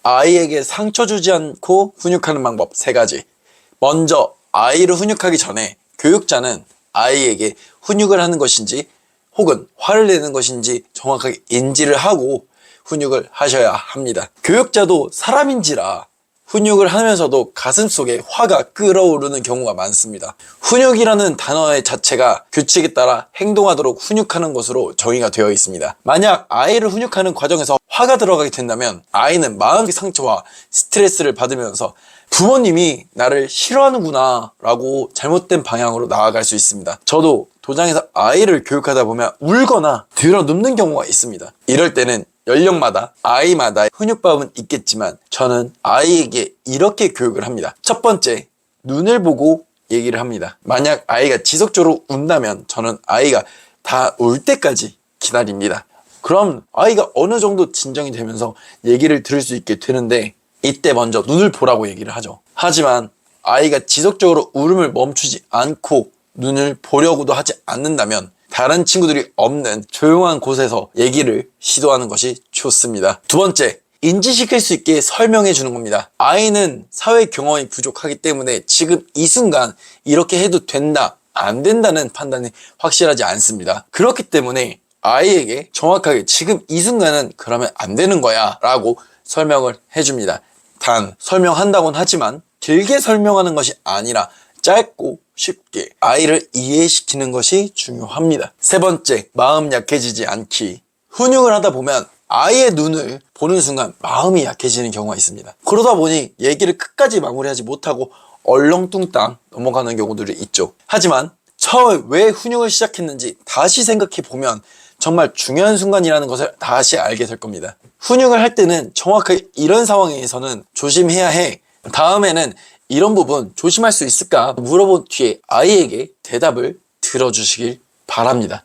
아이에게 상처 주지 않고 훈육하는 방법 3가지. 먼저 아이를 훈육하기 전에 교육자는 아이에게 훈육을 하는 것인지 혹은 화를 내는 것인지 정확하게 인지를 하고 훈육을 하셔야 합니다. 교육자도 사람인지라 훈육을 하면서도 가슴속에 화가 끓어오르는 경우가 많습니다. 훈육이라는 단어의 자체가 규칙에 따라 행동하도록 훈육하는 것으로 정의가 되어 있습니다. 만약 아이를 훈육하는 과정에서 화가 들어가게 된다면 아이는 마음의 상처와 스트레스를 받으면서 부모님이 나를 싫어하는구나 라고 잘못된 방향으로 나아갈 수 있습니다. 저도 도장에서 아이를 교육하다 보면 울거나 들어눕는 경우가 있습니다. 이럴 때는 연령마다 아이마다 훈육법은 있겠지만 저는 아이에게 이렇게 교육을 합니다. 첫 번째, 눈을 보고 얘기를 합니다. 만약 아이가 지속적으로 운다면 저는 아이가 다 울 때까지 기다립니다. 그럼 아이가 어느 정도 진정이 되면서 얘기를 들을 수 있게 되는데 이때 먼저 눈을 보라고 얘기를 하죠. 하지만 아이가 지속적으로 울음을 멈추지 않고 눈을 보려고도 하지 않는다면 다른 친구들이 없는 조용한 곳에서 얘기를 시도하는 것이 좋습니다. 두 번째, 인지시킬 수 있게 설명해 주는 겁니다. 아이는 사회 경험이 부족하기 때문에 지금 이 순간 이렇게 해도 된다, 안 된다는 판단이 확실하지 않습니다. 그렇기 때문에 아이에게 정확하게 지금 이 순간은 그러면 안 되는 거야 라고 설명을 해줍니다. 단 설명한다고는 하지만 길게 설명하는 것이 아니라 짧고 쉽게 아이를 이해시키는 것이 중요합니다. 세 번째, 마음 약해지지 않기. 훈육을 하다 보면 아이의 눈을 보는 순간 마음이 약해지는 경우가 있습니다. 그러다 보니 얘기를 끝까지 마무리하지 못하고 얼렁뚱땅 넘어가는 경우들이 있죠. 하지만 처음에 왜 훈육을 시작했는지 다시 생각해 보면 정말 중요한 순간이라는 것을 다시 알게 될 겁니다. 훈육을 할 때는 정확하게 이런 상황에서는 조심해야 해. 다음에는 이런 부분 조심할 수 있을까 물어본 뒤에 아이에게 대답을 들어주시길 바랍니다.